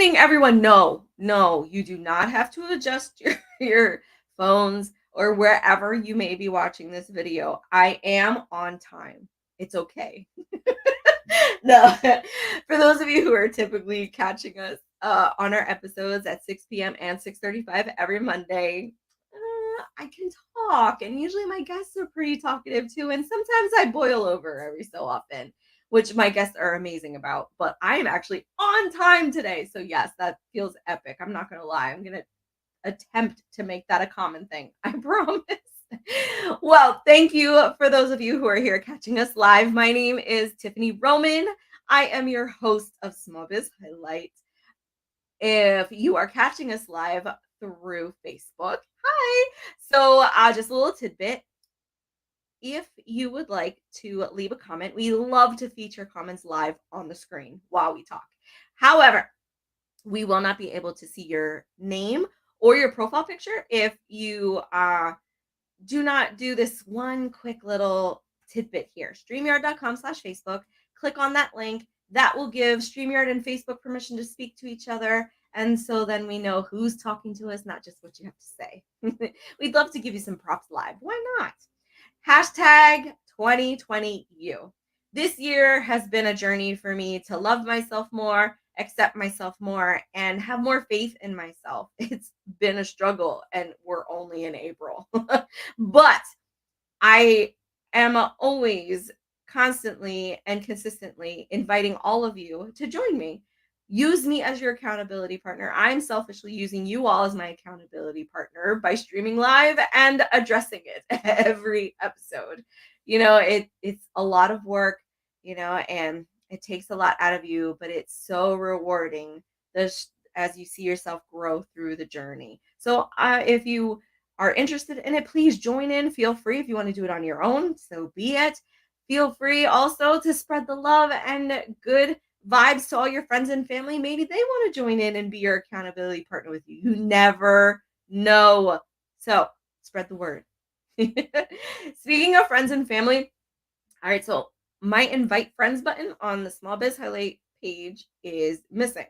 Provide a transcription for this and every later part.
letting everyone know, no, you do not have to adjust your phones or wherever you may be watching this video. I am on time. It's okay. No, for those of you who are typically catching us on our episodes at 6 p.m. and 6:35 every Monday, I can talk, and usually my guests are pretty talkative too, and sometimes I boil over every so often, which my guests are amazing about. But I am actually on time today, so yes, that feels epic. I'm not gonna lie. I'm gonna attempt to make that a common thing. I promise. Well, thank you for those of you who are here catching us live. My name is Tiffany Roman. I am your host of Small Biz Highlight. If you are catching us live through Facebook, hi. So, just a little tidbit. If you would like to leave a comment, we love to feature comments live on the screen while we talk. However, we will not be able to see your name or your profile picture if you do not do this one quick little tidbit here. StreamYard.com/Facebook. Click on that link. That will give StreamYard and Facebook permission to speak to each other. And so then we know who's talking to us, not just what you have to say. We'd love to give you some props live. Why not? Hashtag 2020you. This year has been a journey for me to love myself more, accept myself more, and have more faith in myself. It's been a struggle, and we're only in April. But I am always constantly and consistently inviting all of you to join me. Use me as your accountability partner. I'm selfishly using you all as my accountability partner by streaming live and addressing it every episode. It's a lot of work, and it takes a lot out of you, but it's so rewarding as you see yourself grow through the journey. So if you are interested in it, please join in. Feel free if you want to do it on your own, so be it. Feel free also to spread the love and good vibes to all your friends and family. Maybe they want to join in and be your accountability partner with you. You never know. So spread the word. Speaking of friends and family, all right, so my invite friends button on the Small Biz Highlight page is missing.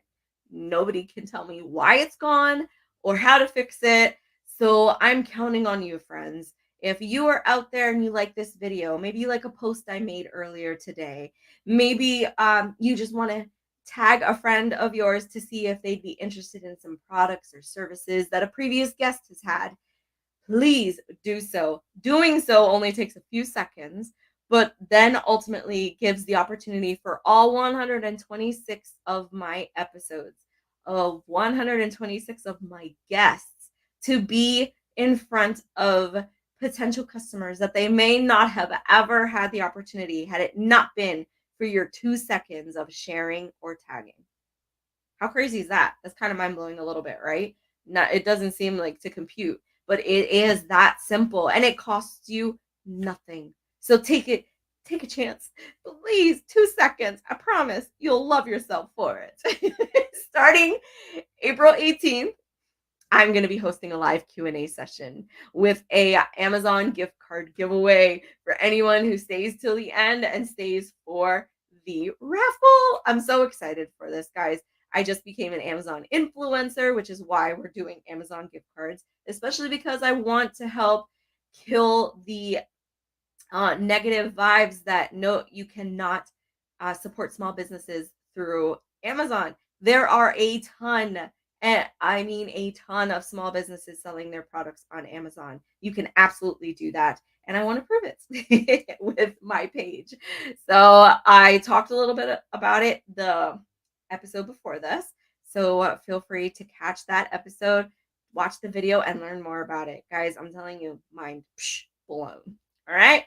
Nobody can tell me why it's gone or how to fix it. So I'm counting on you, friends. If you are out there and you like this video, maybe you like a post I made earlier today, maybe you just want to tag a friend of yours to see if they'd be interested in some products or services that a previous guest has had, please do so. Doing so only takes a few seconds, but then ultimately gives the opportunity for all 126 of my episodes, of 126 of my guests, to be in front of potential customers that they may not have ever had the opportunity had it not been for your 2 seconds of sharing or tagging. How crazy is that? That's kind of mind-blowing a little bit, right? It doesn't seem like to compute, but it is that simple, and it costs you nothing. So take a chance. Please, 2 seconds. I promise you'll love yourself for it. Starting April 18th, I'm going to be hosting a live Q&A session with a Amazon gift card giveaway for anyone who stays till the end and stays for the raffle. I'm so excited for this, guys. I just became an Amazon influencer, which is why we're doing Amazon gift cards, especially because I want to help kill the negative vibes that no, you cannot support small businesses through Amazon. There are a ton, and I mean a ton of small businesses selling their products on Amazon. You can absolutely do that. And I want to prove it with my page. So I talked a little bit about it the episode before this. So feel free to catch that episode, watch the video, and learn more about it. Guys, I'm telling you, mind blown. All right.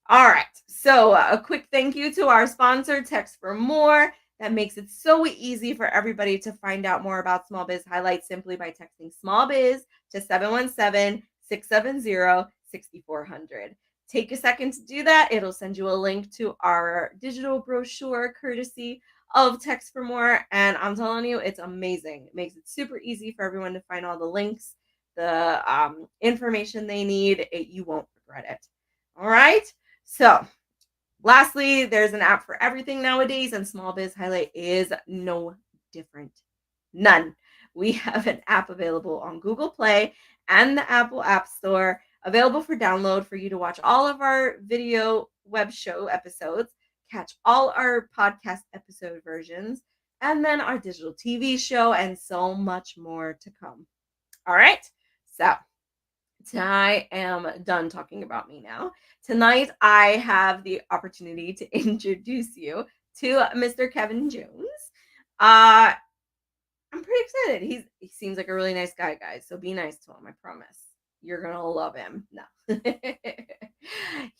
All right. So a quick thank you to our sponsor, Text for More. That makes it so easy for everybody to find out more about Small Biz Highlights simply by texting Small Biz to 717-670-6400. Take a second to do that. It'll send you a link to our digital brochure courtesy of Text for More. And I'm telling you, it's amazing. It makes it super easy for everyone to find all the links, the information they need. You won't regret it. All right. So lastly, there's an app for everything nowadays, and Small Biz Highlight is no different. None. We have an app available on Google Play and the Apple App Store, available for download for you to watch all of our video web show episodes, catch all our podcast episode versions, and then our digital TV show, and so much more to come. All right. So I am done talking about me now. Tonight, I have the opportunity to introduce you to Mr. Kevin Jones. I'm pretty excited. He seems like a really nice guy, guys. So be nice to him. I promise. You're gonna love him. No,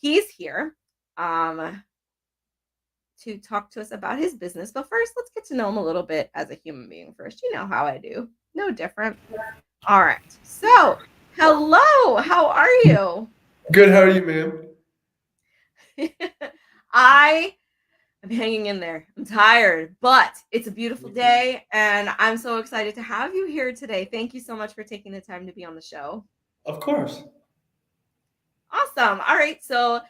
he's here to talk to us about his business. But first, let's get to know him a little bit as a human being first. You know how I do. No different. All right. So, hello. How are you? Good. How are you, ma'am? I'm hanging in there. I'm tired, but it's a beautiful day, and I'm so excited to have you here today. Thank you so much for taking the time to be on the show. Of course. Awesome. All right. So,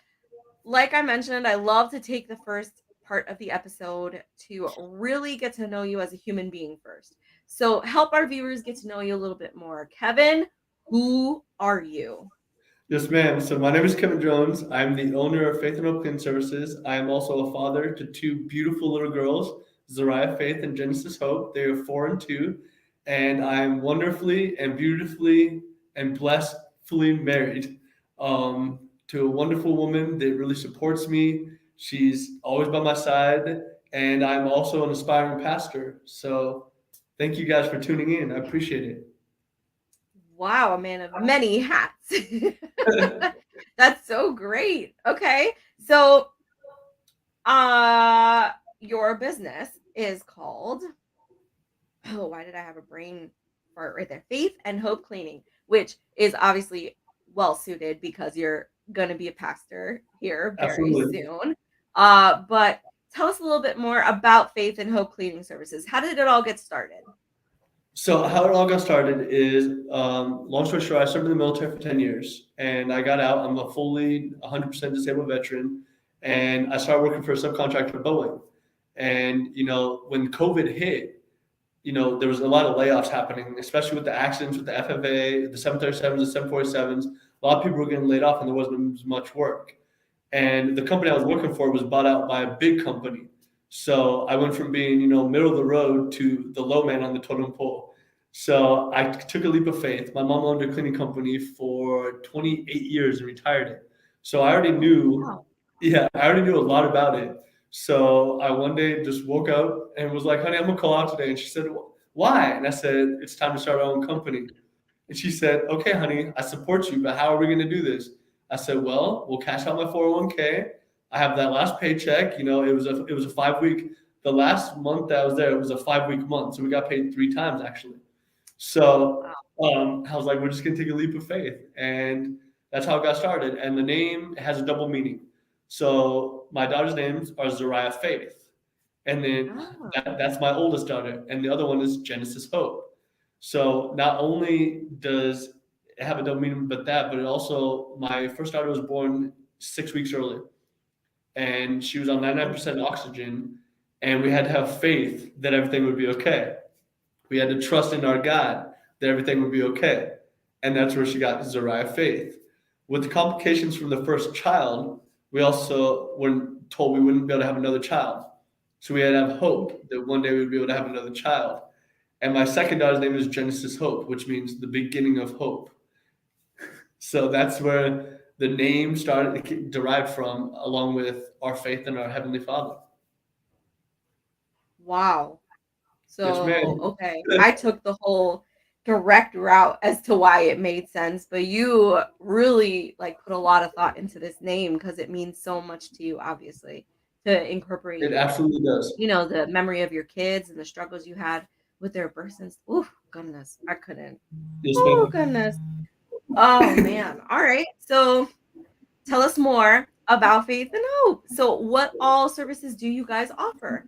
like I mentioned, I love to take the first part of the episode to really get to know you as a human being first. So, help our viewers get to know you a little bit more. Kevin, who are you? Yes, ma'am. So my name is Kevin Jones. I'm the owner of Faith and Hope Cleaning Services. I am also a father to two beautiful little girls, Zariah Faith and Genesis Hope. They are 4 and 2, and I'm wonderfully and beautifully and blessedly married to a wonderful woman that really supports me. She's always by my side, and I'm also an aspiring pastor. So thank you guys for tuning in. I appreciate it. Wow, a man of many hats. That's so great. Okay. So your business is called, oh, why did I have a brain fart right there? Faith and Hope Cleaning, which is obviously well suited because you're going to be a pastor here very Absolutely. soon. But tell us a little bit more about Faith and Hope Cleaning Services. How did it all get started? So how it all got started is, long story short, I served in the military for 10 years, and I got out. I'm a fully 100% disabled veteran, and I started working for a subcontractor, Boeing. And, when COVID hit, there was a lot of layoffs happening, especially with the accidents with the FFA, the 737s, the 747s. A lot of people were getting laid off, and there wasn't as much work. And the company I was working for was bought out by a big company. So I went from being, middle of the road to the low man on the totem pole. So I took a leap of faith. My mom owned a cleaning company for 28 years and retired it. So I already knew, Wow. yeah, I already knew a lot about it. So I one day just woke up and was like, honey, I'm gonna call out today. And she said, why? And I said, it's time to start our own company. And she said, okay, honey, I support you, but how are we gonna do this? I said, well, we'll cash out my 401k. I have that last paycheck. It was a 5 week. The last month that I was there, it was a 5 week month, so we got paid 3 times actually. So I was like, we're just gonna take a leap of faith, and that's how it got started. And the name has a double meaning. So my daughter's names are Zariah Faith, and then Oh, that's my oldest daughter, and the other one is Genesis Hope. So not only does it have a double meaning, but it also, my first daughter was born 6 weeks early, and she was on 99% oxygen, and we had to have faith that everything would be okay. We had to trust in our God that everything would be okay. And that's where she got Zariah Faith. With the complications from the first child, we also were told we wouldn't be able to have another child. So we had to have hope that one day we'd be able to have another child. And my second daughter's name is Genesis Hope, which means the beginning of hope. So that's where the name started derived from, along with our faith in our Heavenly Father. wow. Yes, So, ma'am. okay, I took the whole direct route as to why it made sense, but you really like put a lot of thought into this name because it means so much to you, obviously, to It incorporate, absolutely does. the memory of your kids and the struggles you had with their birth and oh goodness, I couldn't. Yes, Oh ma'am. goodness. Oh man. All right. So tell us more about Faith and Hope. So what all services do you guys offer?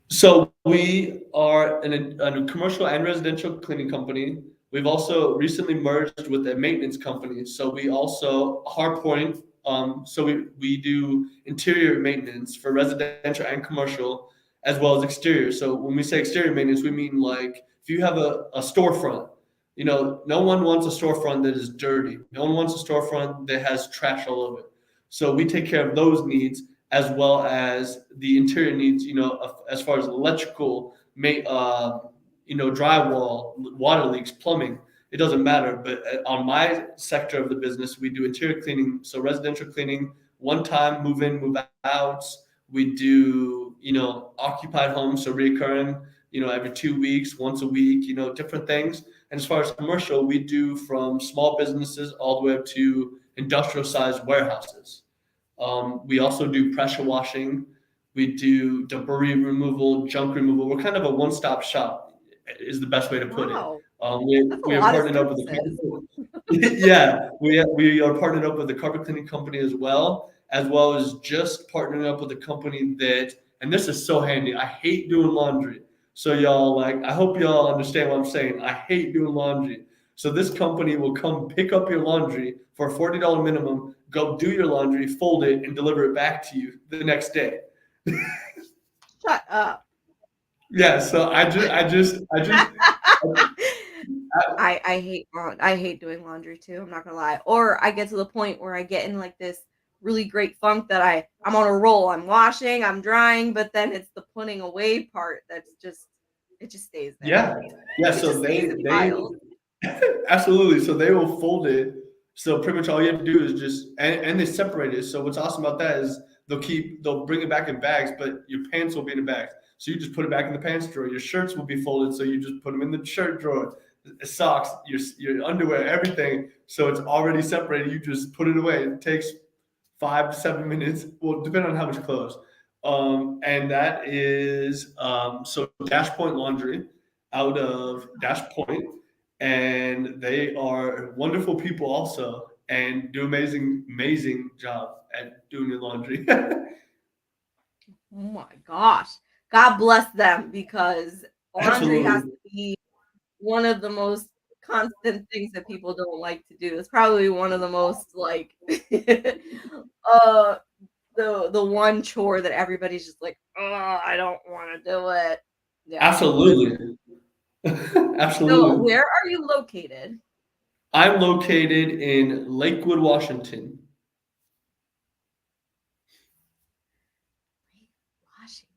So we are a commercial and residential cleaning company. We've also recently merged with a maintenance company. So we also Hardpoint. So we do interior maintenance for residential and commercial. as well as exterior. So when we say exterior maintenance, we mean like if you have a storefront, no one wants a storefront that is dirty. No one wants a storefront that has trash all over it. So we take care of those needs as well as the interior needs, as far as electrical, drywall, water leaks, plumbing. It doesn't matter. But on my sector of the business, we do interior cleaning, so residential cleaning, one time move in, move out. We do, occupied homes, so reoccurring, every 2 weeks, once a week, different things. And as far as commercial, we do from small businesses all the way up to industrial sized warehouses. We also do pressure washing. We do debris removal, junk removal. We're kind of a one-stop shop, is the best way to put it. Wow, We, that's a we are lot of partnered up with services. yeah, we are partnered up with the carpet cleaning company as well as just partnering up with a company that, and this is so handy. I hate doing laundry. So y'all, like, I hope y'all understand what I'm saying. I hate doing laundry. So this company will come pick up your laundry for a $40 minimum, go do your laundry, fold it, and deliver it back to you the next day. Shut up. Yeah. So I hate doing laundry too. I'm not gonna lie. Or I get to the point where I get in like this really great funk that I'm on a roll. I'm washing, I'm drying, but then it's the putting away part that's just it just stays there. yeah, yeah. It So just stays in they piles. absolutely. So they will fold it. So pretty much all you have to do is just and they separate it. So what's awesome about that is they'll bring it back in bags, but your pants will be in the bags. So you just put it back in the pants drawer. Your shirts will be folded, so you just put them in the shirt drawer. Socks, your underwear, everything. So it's already separated. You just put it away. It takes 5 to 7 minutes. Well, depending on how much clothes. And that is so Dash Point Laundry out of Dash Point, and they are wonderful people also, and do amazing job at doing your laundry. Oh my gosh. God bless them because laundry has Absolutely, to be one of the most constant things that people don't like to do. It's probably one of the most like uh the one chore that everybody's just like, oh, I don't want to do it. Yeah. absolutely, So absolutely. where are you located? I'm located in Lakewood, Washington. Washington.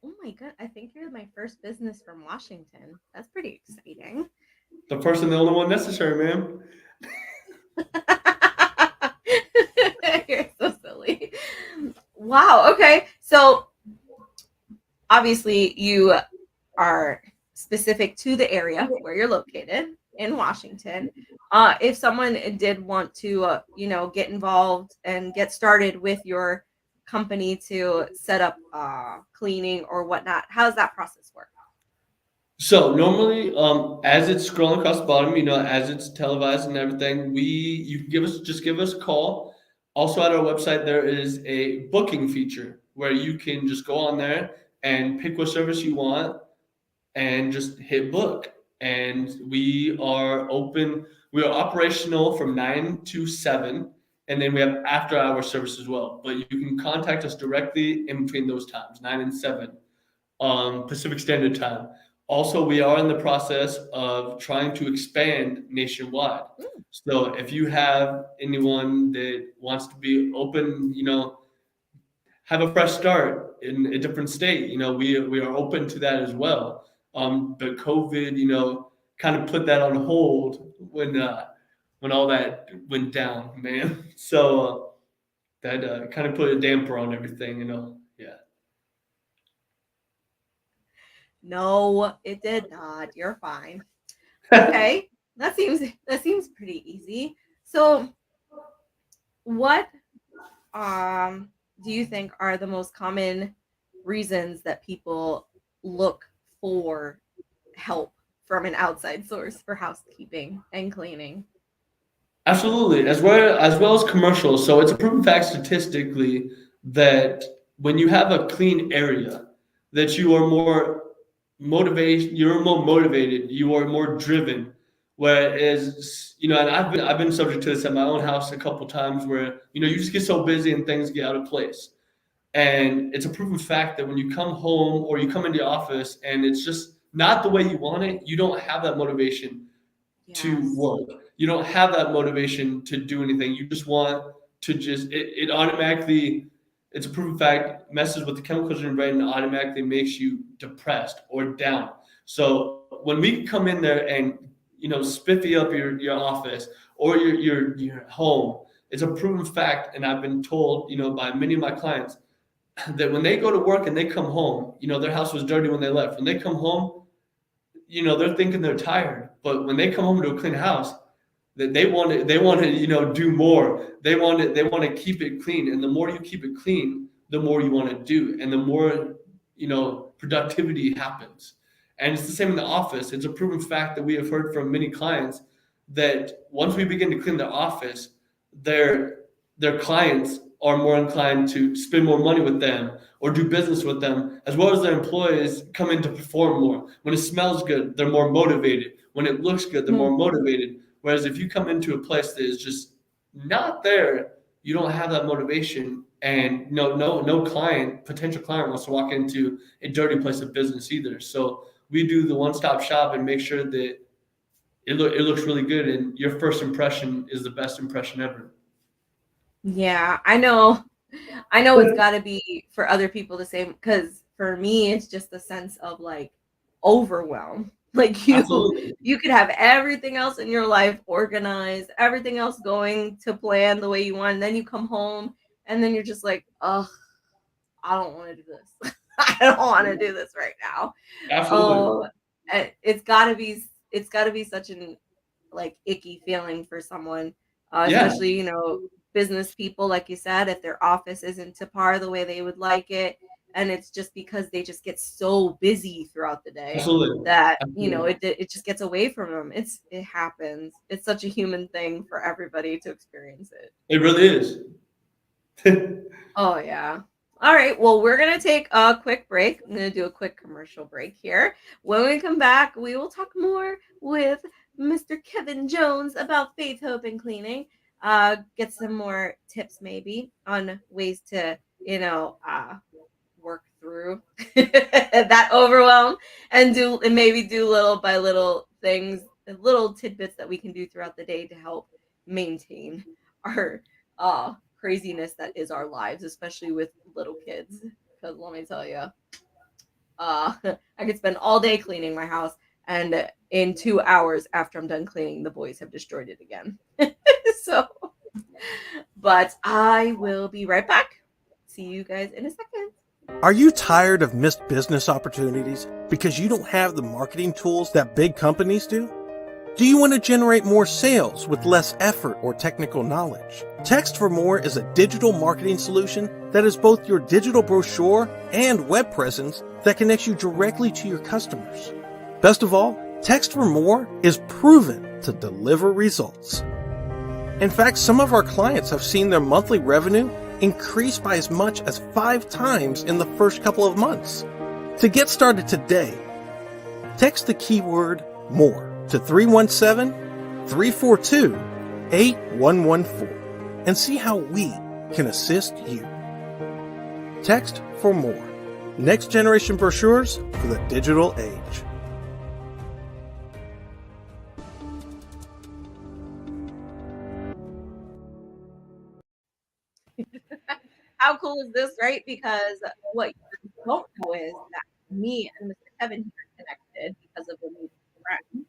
Oh my god, I think you're my first business from Washington. That's pretty exciting. The first and the only one necessary, ma'am. You're so silly. Wow. Okay. So obviously you are specific to the area where you're located in Washington. If someone did want to, get involved and get started with your company to set up cleaning or whatnot, how does that process work? So normally, as it's scrolling across the bottom, as it's televised and everything, you can give us a call. Also, at our website, there is a booking feature where you can just go on there and pick what service you want and just hit book. And we are open. We are operational from 9 to 7, and then we have after hour service as well. But you can contact us directly in between those times, 9 and 7, Pacific Standard Time. Also, we are in the process of trying to expand nationwide. Mm. So if you have anyone that wants to be open, have a fresh start in a different state, we are open to that as well. But COVID, kind of put that on hold when all that went down, man. So that kind of put a damper on everything, Yeah. No, it did not. You're fine. Okay. That seems pretty easy. So, what um do you think are the most common reasons that people look for help from an outside source for housekeeping and cleaning? Absolutely, as well as commercials. So it's a proven fact statistically that when you have a clean area, that you're more motivated, you are more driven. Whereas, and I've been subject to this at my own house a couple times where, you just get so busy and things get out of place. And it's a proven fact that when you come home or you come into the office and it's just not the way you want it, you don't have that motivation to Yes. work. You don't have that motivation to do anything. You just want to it automatically, it's a proven fact, messes with the chemicals in your brain and automatically makes you depressed or down. So when we come in there and, spiffy up your office or your home, it's a proven fact. And I've been told, by many of my clients that when they go to work and they come home, their house was dirty when they left. When they come home, they're thinking they're tired, but when they come home to a clean house, that they want to, do more. They want to keep it clean, and the more you keep it clean, the more you want to do, and the more productivity happens. And it's the same in the office. It's a proven fact that we have heard from many clients that once we begin to clean their office, their clients are more inclined to spend more money with them or do business with them, as well as their employees come in to perform more. When it smells good, they're more motivated. When it looks good, they're more Mhm. motivated. Whereas if you come into a place that is just not there, you don't have that motivation, and no potential client wants to walk into a dirty place of business either. So we do the one-stop shop and make sure that it looks really good, and your first impression is the best impression ever. Yeah, I know. I know it's got to be for other people the same, because for me it's just a sense of like overwhelm. Like Absolutely. you could have everything else in your life organized, everything else going to plan the way you want, and then you come home and then you're just like, "Oh, I don't want to do this. I don't want to do this right now." Absolutely. Oh, it's got to be such an like icky feeling for someone, Yeah, especially business people, like you said, if their office isn't to par the way they would like it, and it's just because they just get so busy throughout the day absolutely. that Absolutely. it just gets away from them. It happens. It's such a human thing for everybody to experience it. It really is. Oh, yeah. All right. Well, we're going to take a quick break. I'm going to do a quick commercial break here. When we come back, we will talk more with Mr. Kevin Jones about faith, hope, and cleaning. Get some more tips maybe on ways to, work through that overwhelm, and maybe do little by little things, little tidbits that we can do throughout the day to help maintain our craziness that is our lives, especially with little kids. Because let me tell you, I could spend all day cleaning my house, and in 2 hours after I'm done cleaning, the boys have destroyed it again. So, but I will be right back. See you guys in a second. Are you tired of missed business opportunities because you don't have the marketing tools that big companies do? Do you want to generate more sales with less effort or technical knowledge? Text for More is a digital marketing solution that is both your digital brochure and web presence that connects you directly to your customers. Best of all, Text for More is proven to deliver results. In fact, some of our clients have seen their monthly revenue increase by as much as 5 times in the first couple of months. To get started today, text the keyword MORE to 317-342-8114 and see how we can assist you. Text for More. Next generation brochures for the digital age. How cool is this, right? Because what you don't know is that me and Mr. Kevin here connected because of a mutual friend.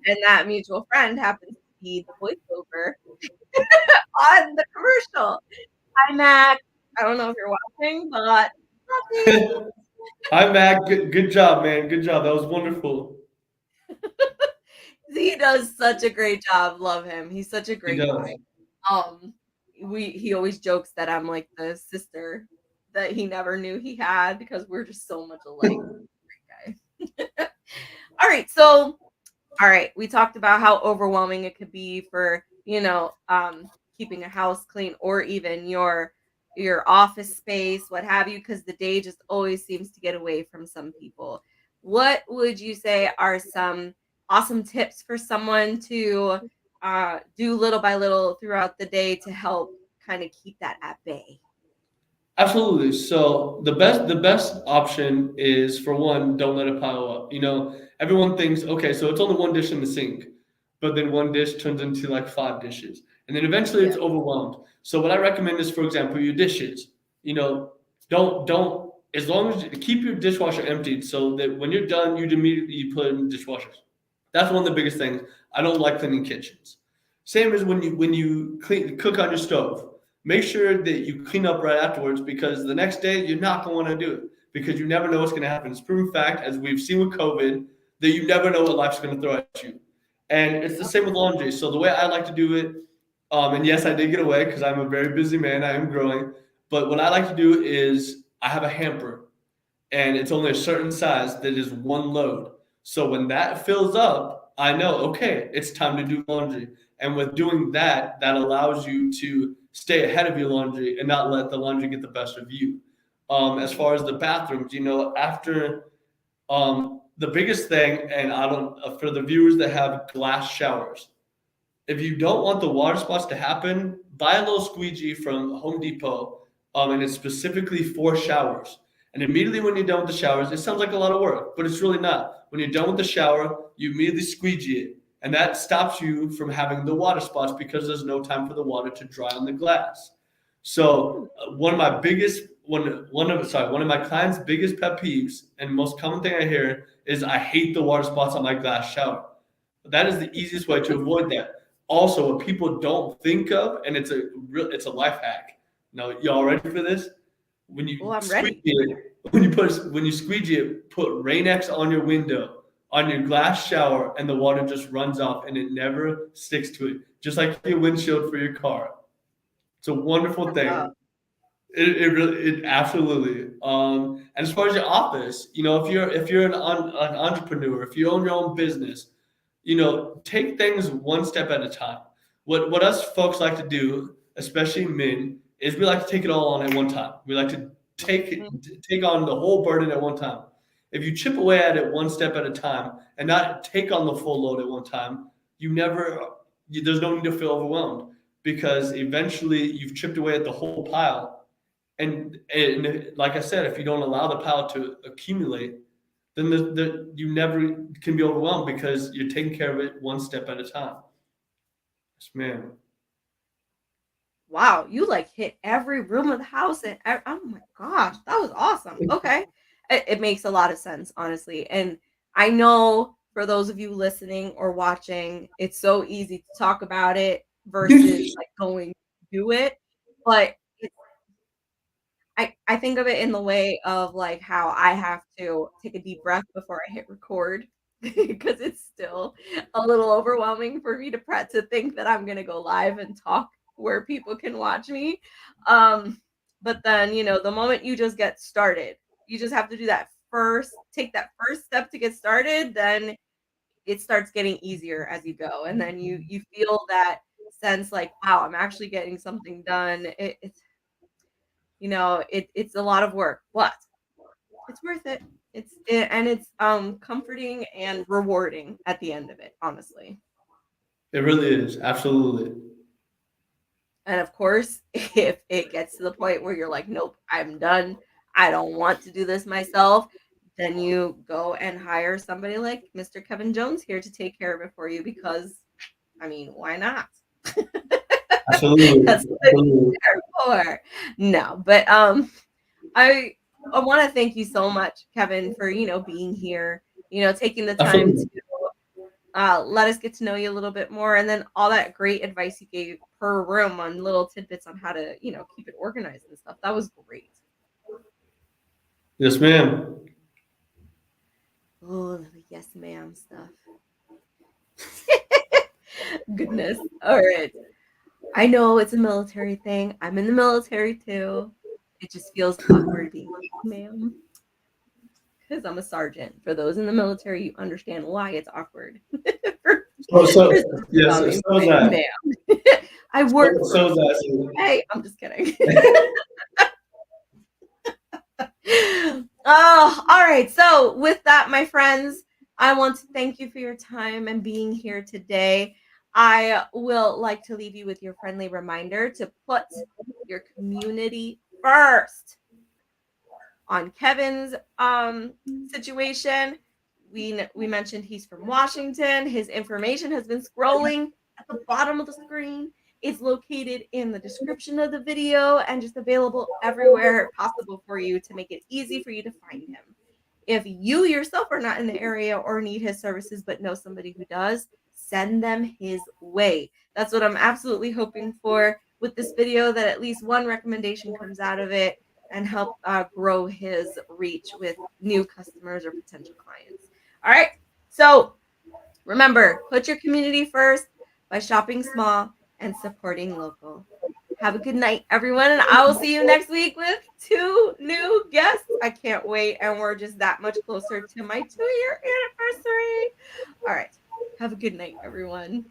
And that mutual friend happens to be the voiceover on the commercial. Hi, Mac. I don't know if you're watching, but love you. Hi, Mac. Good job, man. Good job. That was wonderful. He does such a great job. Love him. He's such a He great does. guy. Um, he always jokes that I'm like the sister that he never knew he had because we're just so much alike. Great guy. All right, so all right, we talked about how overwhelming it could be for, keeping a house clean, or even your office space, what have you, because the day just always seems to get away from some people. What would you say are some awesome tips for someone to do little by little throughout the day to help kind of keep that at bay? Absolutely. So the best option is, for one, don't let it pile up. Everyone thinks, okay, so it's only one dish in the sink, but then one dish turns into like five dishes, and then eventually Yeah. it's overwhelmed. So what I recommend is, for example, your dishes. You know, don't as long as you keep your dishwasher emptied, so that when you're done, you'd immediately put it in the dishwasher. That's one of the biggest things. I don't like cleaning kitchens. Same as when you cook on your stove. Make sure that you clean up right afterwards, because the next day you're not going to want to do it, because you never know what's going to happen. It's proven fact, as we've seen with COVID, that you never know what life's going to throw at you. And it's the same with laundry. So the way I like to do it, and yes, I did get away because I'm a very busy man. I am growing. But what I like to do is I have a hamper, and it's only a certain size that is one load. So when that fills up, I know, okay, it's time to do laundry. And with doing that, that allows you to stay ahead of your laundry and not let the laundry get the best of you. As far as the bathrooms, after the biggest thing, and I don't, for the viewers that have glass showers, if you don't want the water spots to happen, buy a little squeegee from Home Depot, and it's specifically for showers. And immediately when you're done with the showers, it sounds like a lot of work, but it's really not. When you're done with the shower, you immediately squeegee it, and that stops you from having the water spots, because there's no time for the water to dry on the glass. So one of my clients' biggest pet peeves and most common thing I hear is, I hate the water spots on my glass shower. That is the easiest way to avoid that. Also, what people don't think of, and it's a life hack. Now, y'all ready for this? When Oh, you I'm squeegee ready. it, when you squeegee it, put Rain-X on your window, on your glass shower, and the water just runs off, and it never sticks to it, just like your windshield for your car. It's a wonderful Uh, thing. It really, it absolutely. And as far as your office, if you're an entrepreneur, if you own your own business, take things one step at a time. What us folks like to do, especially men, is we like to take it all on at one time. We like to mhm. take on the whole burden at one time. If you chip away at it one step at a time and not take on the full load at one time, there's no need to feel overwhelmed, because eventually you've chipped away at the whole pile. And like I said, if you don't allow the pile to accumulate, then you never can be overwhelmed, because you're taking care of it one step at a time. Yes, ma'am. Wow, you like hit every room of the house, and oh my gosh, that was awesome. Okay. It makes a lot of sense, honestly. And I know for those of you listening or watching, it's so easy to talk about it versus like going to do it. But I think of it in the way of like how I have to take a deep breath before I hit record because it's still a little overwhelming for me to think that I'm gonna go live and talk where people can watch me. But then the moment you just get started, you just have to take that first step to get started, then it starts getting easier as you go. And then you feel that sense like, wow, I'm actually getting something done. It's a lot of work, but it's worth it. And it's comforting and rewarding at the end of it, honestly. It really is. Absolutely. And of course, if it gets to the point where you're like, nope, I'm done. I don't want to do this myself, then you go and hire somebody like Mr. Kevin Jones here to take care of it for you because I mean, why not? Absolutely. That's what Absolutely. it's there for. No, but I I want to thank you so much, Kevin, for being here. Taking the time to Absolutely. let us get to know you a little bit more, and then all that great advice you gave per room on little tidbits on how to keep it organized and stuff. That was great. Yes, ma'am. Oh, the yes, ma'am stuff. Goodness. All right. I know it's a military thing. I'm in the military too. It just feels awkward being like, ma'am, because I'm a sergeant. For those in the military, you understand why it's awkward. for, So for some yes, people, so it's so is like, that. ma'am, I So, work for so you. is that. Hey, I'm just kidding. Oh, all right. So, with that, my friends, I want to thank you for your time and being here today. I will like to leave you with your friendly reminder to put your community first. On Kevin's situation, we mentioned he's from Washington. His information has been scrolling at the bottom of the screen. It's located in the description of the video and just available everywhere possible for you to make it easy for you to find him. If you yourself are not in the area or need his services but know somebody who does, send them his way. That's what I'm absolutely hoping for with this video, that at least one recommendation comes out of it and help grow his reach with new customers or potential clients. All right. So remember, put your community first by shopping small and supporting local. Have a good night, everyone, and I will see you next week with 2 new guests. I can't wait, and we're just that much closer to my 2-year anniversary. All right. Have a good night, everyone.